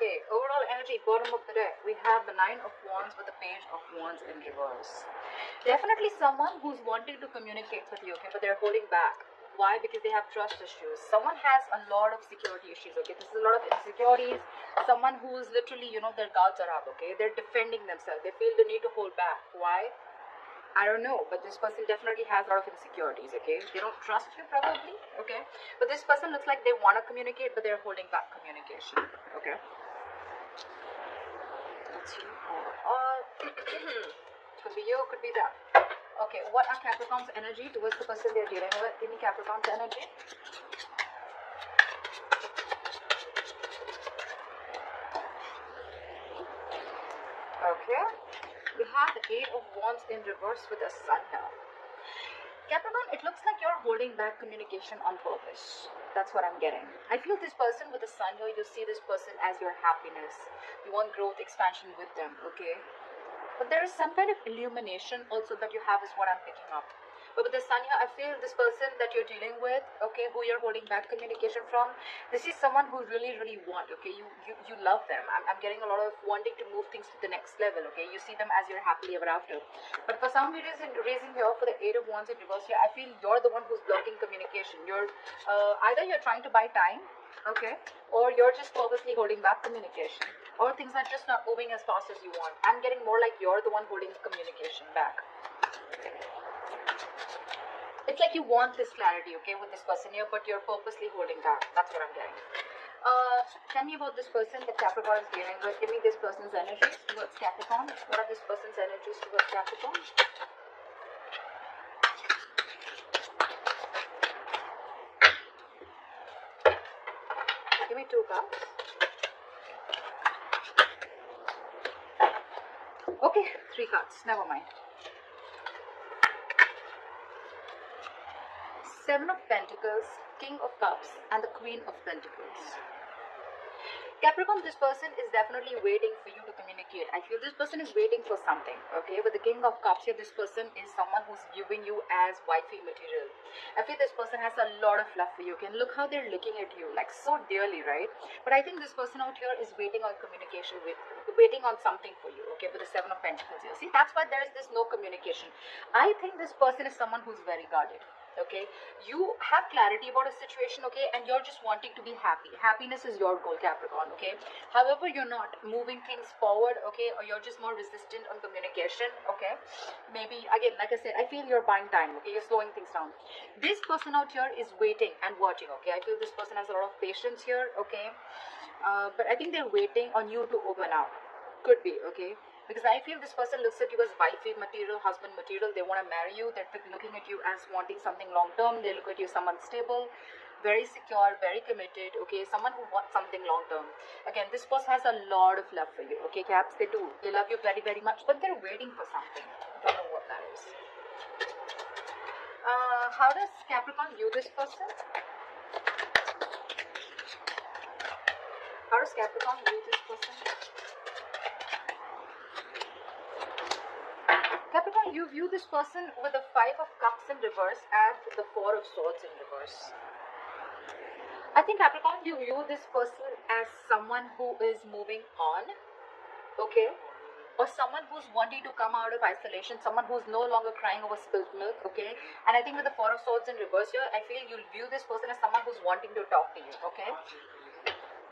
Okay, overall energy, bottom of the deck, we have the Nine of Wands with the Page of Wands in reverse. Definitely someone who's wanting to communicate with you, okay, but they're holding back. Why? Because they have trust issues. Someone has a lot of security issues, okay? This is a lot of insecurities. Someone who's literally, their guards are up, okay? They're defending themselves. They feel the need to hold back. Why? I don't know, but this person definitely has a lot of insecurities, okay? They don't trust you probably, okay? But this person looks like they want to communicate, but they're holding back communication, okay? Let's see. Could be you, could be that. Okay, what are Capricorn's energy towards the person they're dealing with? Give me Capricorn's energy. Okay. We have the Eight of Wands in reverse with the Sun here. Capricorn, it looks like you're holding back communication on purpose. That's what I'm getting. I feel this person with the Sun here, you see this person as your happiness. You want growth, expansion with them, okay? But there is some kind of illumination also that you have is what I'm picking up. But with the Sun here, I feel this person that you're dealing with, okay, who you're holding back communication from, this is someone who really, really want, okay, you love them. I'm getting a lot of wanting to move things to the next level, okay, you see them as your happily ever after. But for some reason here for the Eight of Wands in reverse here, I feel you're the one who's blocking communication. You're, either you're trying to buy time, okay, or you're just purposely holding back communication, or things are just not moving as fast as you want. I'm getting more like you're the one holding communication back. It's like you want this clarity, okay, with this person here, but you're purposely holding back. That's what I'm getting. Tell me about this person that Capricorn is dealing with. Give me this person's energies towards Capricorn. What are this person's energies towards Capricorn? Give me two cards. Okay, three cards. Never mind. Seven of Pentacles, King of Cups, and the Queen of Pentacles. Capricorn, this person is definitely waiting for you to communicate. I feel this person is waiting for something, okay? With the King of Cups here, this person is someone who's viewing you as wifey material. I feel this person has a lot of love for you, okay? And look how they're looking at you, like so dearly, right? But I think this person out here is waiting on communication with you, waiting on something for you, okay? With the Seven of Pentacles here. See, that's why there's this no communication. I think this person is someone who's very guarded. Okay, you have clarity about a situation, okay, and you're just wanting to be happy. Happiness is your goal, Capricorn, okay? However, you're not moving things forward, okay, or you're just more resistant on communication, okay? Maybe, again, like I said, I feel you're buying time, okay? You're slowing things down. This person out here is waiting and watching, okay? I feel this person has a lot of patience here, okay? But I think they're waiting on you to open up. Could be, okay? Because I feel this person looks at you as wifey material, husband material. They want to marry you. They're looking at you as wanting something long term. They look at you as someone stable, very secure, very committed, okay? Someone who wants something long term. Again, this person has a lot of love for you, okay, Caps? They do. They love you very, very much, but they're waiting for something. Don't know what that is. How does Capricorn view this person? How does Capricorn view this person? Capricorn, you view this person with the Five of Cups in reverse and the Four of Swords in reverse. I think Capricorn, you view this person as someone who is moving on, okay? Or someone who's wanting to come out of isolation, someone who's no longer crying over spilled milk, okay? And I think with the Four of Swords in reverse here, I feel you'll view this person as someone who's wanting to talk to you, okay?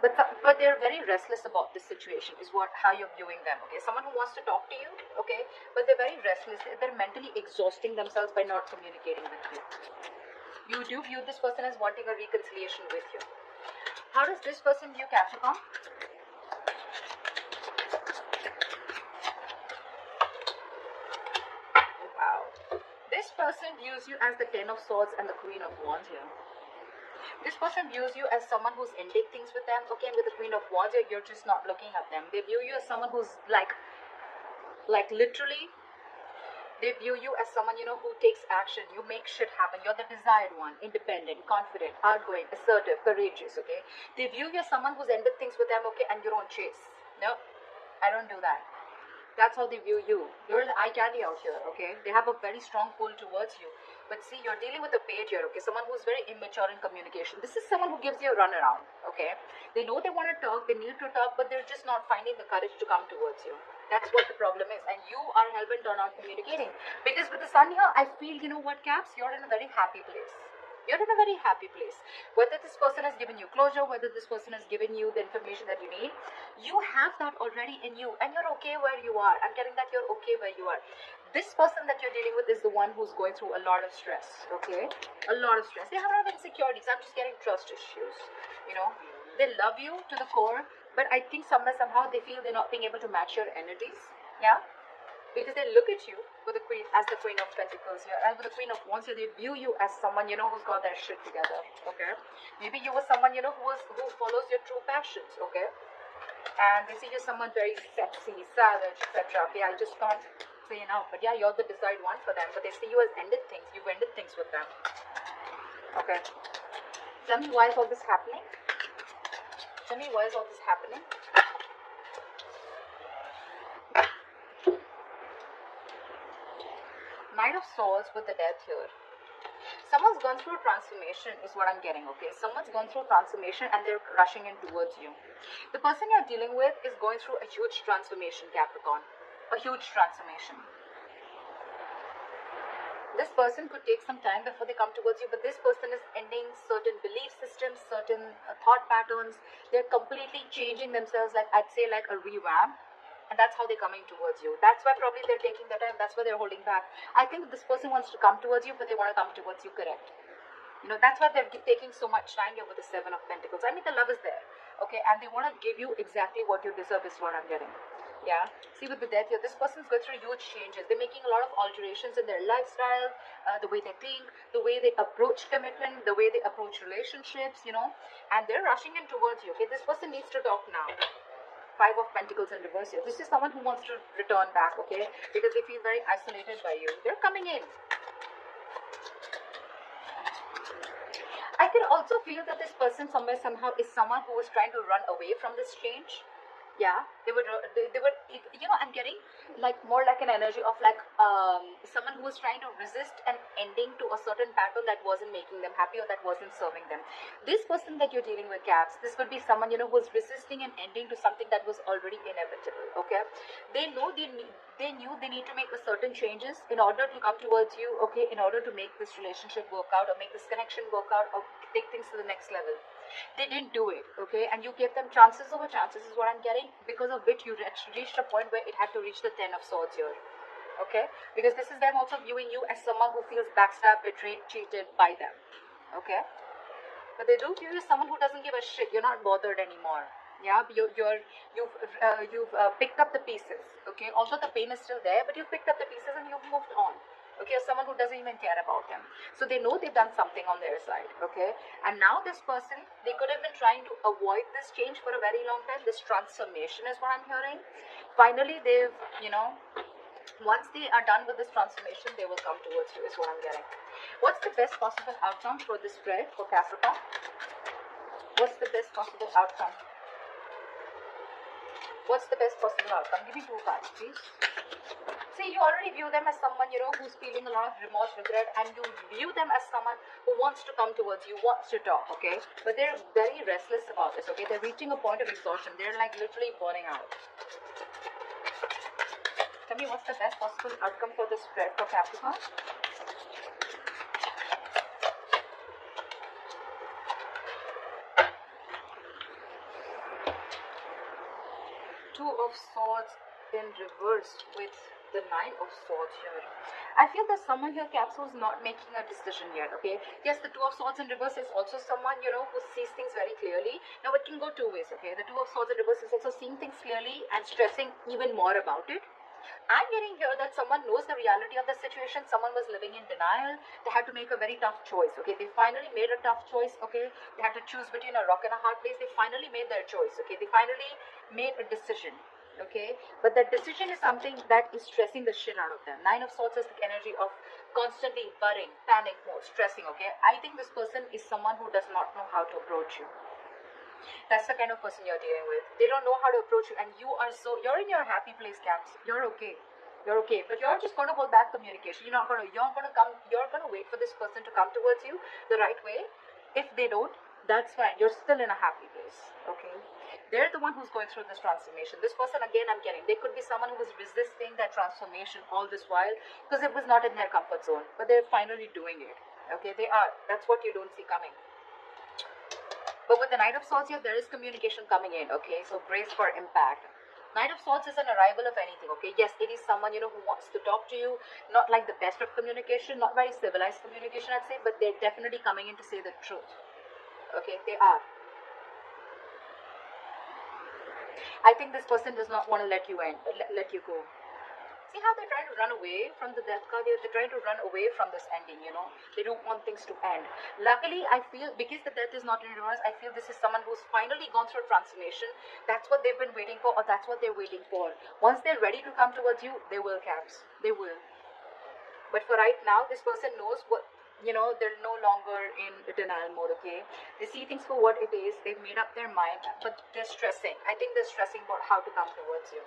But they're very restless about this situation is how you're viewing them, okay? Someone who wants to talk to you, okay? But they're very restless. They're mentally exhausting themselves by not communicating with you. You do view this person as wanting a reconciliation with you. How does this person view Capricorn? Wow. This person views you as the Ten of Swords and the Queen of Wands here. This person views you as someone who's ending things with them, okay, and with the Queen of Wands, you're just not looking at them. They view you as someone who's like literally, they view you as someone, who takes action. You make shit happen. You're the desired one, independent, confident, outgoing, assertive, courageous, okay? They view you as someone who's ended things with them, okay, and you don't chase. No, I don't do that. That's how they view you. You're the eye candy out here, okay? They have a very strong pull towards you. But see, you're dealing with a page here, okay? Someone who's very immature in communication. This is someone who gives you a runaround, okay? They know they want to talk, they need to talk, but they're just not finding the courage to come towards you. That's what the problem is. And you are hell-bent on not communicating. Because with the sun here, I feel, you know what, Caps? You're in a very happy place. You're in a very happy place. Whether this person has given you closure, whether this person has given you the information that you need, you have that already in you and you're okay where you are. I'm getting that you're okay where you are. This person that you're dealing with is the one who's going through a lot of stress, okay? A lot of stress. They have a lot of insecurities. I'm just getting trust issues, you know? They love you to the core, but I think somewhere, somehow they feel they're not being able to match your energies, yeah? Because they look at you with the queen as the Queen of Pentacles here, and with the Queen of Wands here, they view you as someone, you know, who's got their shit together, okay? Maybe you were someone, you know, who follows your true passions, okay? And they see you someone very sexy, savage, etc. Okay, I just can't say enough. But yeah, you're the desired one for them. But they see you as ended things. You've ended things with them. Okay. Tell me why is all this happening? Tell me why is all this happening? Knight of Swords with the Death here. Someone's gone through transformation is what I'm getting, okay? Someone's gone through transformation and they're rushing in towards you. The person you're dealing with is going through a huge transformation, Capricorn. A huge transformation. This person could take some time before they come towards you, but this person is ending certain belief systems, certain thought patterns. They're completely changing themselves, like I'd say like a revamp. And that's how they're coming towards you. That's why probably they're taking their time. That's why they're holding back. I think this person wants to come towards you, but they want to come towards you, correct? You know, that's why they're taking so much time here with the Seven of Pentacles. I mean, the love is there, okay? And they want to give you exactly what you deserve is what I'm getting. Yeah, see with the Death here, this person's going through huge changes. They're making a lot of alterations in their lifestyle, the way they think, the way they approach commitment, the way they approach relationships, you know, and they're rushing in towards you, okay? This person needs to talk now. Five of Pentacles in reverse here. This is someone who wants to return back, okay? Because they feel very isolated by you. They're coming in. I can also feel that this person somewhere, somehow is someone who is trying to run away from this change. Yeah, they would, you know, I'm getting like more like an energy of like someone who was trying to resist an ending to a certain pattern that wasn't making them happy or that wasn't serving them. This person that you're dealing with, Caps, this could be someone, you know, who's resisting an ending to something that was already inevitable, okay? They know they knew they need to make a certain changes in order to come towards you, okay, in order to make this relationship work out or make this connection work out or take things to the next level. They didn't do it, okay, and you gave them chances over chances is what I'm getting, because of which you reached a point where it had to reach the Ten of Swords here, okay, because this is them also viewing you as someone who feels backstabbed, betrayed, cheated by them, okay, but they do view you as someone who doesn't give a shit. You're not bothered anymore. Yeah, you've picked up the pieces, okay, although the pain is still there, but you've picked up the pieces and you've moved on. Okay, or someone who doesn't even care about them. So they know they've done something on their side, okay? And now this person, they could have been trying to avoid this change for a very long time. This transformation is what I'm hearing. Finally, they've, you know, once they are done with this transformation, they will come towards you is what I'm getting. What's the best possible outcome for this spread for Capricorn? What's the best possible outcome? What's the best possible outcome? Give me two cards, please. See, you already view them as someone, you know, who's feeling a lot of remorse, regret, and you view them as someone who wants to come towards you, wants to talk, okay? But they're very restless about this, okay? They're reaching a point of exhaustion. They're like literally burning out. Tell me what's the best possible outcome for this spread for Capricorn? Two of Swords in reverse with the Nine of Swords here. I feel there's someone here, Caps, who's not making a decision yet, okay? Yes, the Two of Swords in reverse is also someone, you know, who sees things very clearly. Now, it can go two ways, okay? The Two of Swords in reverse is also seeing things clearly and stressing even more about it. I'm getting here that someone knows the reality of the situation. Someone was living in denial. They had to make a very tough choice, okay? They finally made a tough choice, okay? They had to choose between a rock and a hard place. They finally made their choice, okay? They finally made a decision. Okay, but that decision is something that is stressing the shit out of them. Nine of Swords is the energy of constantly worrying, panic mode, stressing, okay? I think this person is someone who does not know how to approach you. That's the kind of person you're dealing with. They don't know how to approach you, and you're in your happy place, Caps. You're okay. You're okay, but you're just going to hold back communication. You're going to wait for this person to come towards you the right way. If they don't, that's fine. You're still in a happy place, okay? They're the one who's going through this transformation. This person, again, I'm getting, they could be someone who was resisting that transformation all this while because it was not in their comfort zone, but they're finally doing it, okay? They are. That's what you don't see coming. But with the Knight of Swords here, there is communication coming in, okay? So brace for impact. Knight of Swords is an arrival of anything, okay? Yes, it is someone, who wants to talk to you. Not like the best of communication, not very civilized communication, I'd say, but they're definitely coming in to say the truth. Okay, they are. I think this person does not want to let you let you go. See how they're trying to run away from the death card here? They're trying to run away from this ending, They don't want things to end. Luckily, I feel, because the death is not in reverse, I feel this is someone who's finally gone through a transformation. That's what they've been waiting for, or that's what they're waiting for. Once they're ready to come towards you, they will, Caps. They will. But for right now, this person knows what, they're no longer in denial mode, okay? They see things for what it is. They've made up their mind, but they're stressing. I think they're stressing about how to come towards you.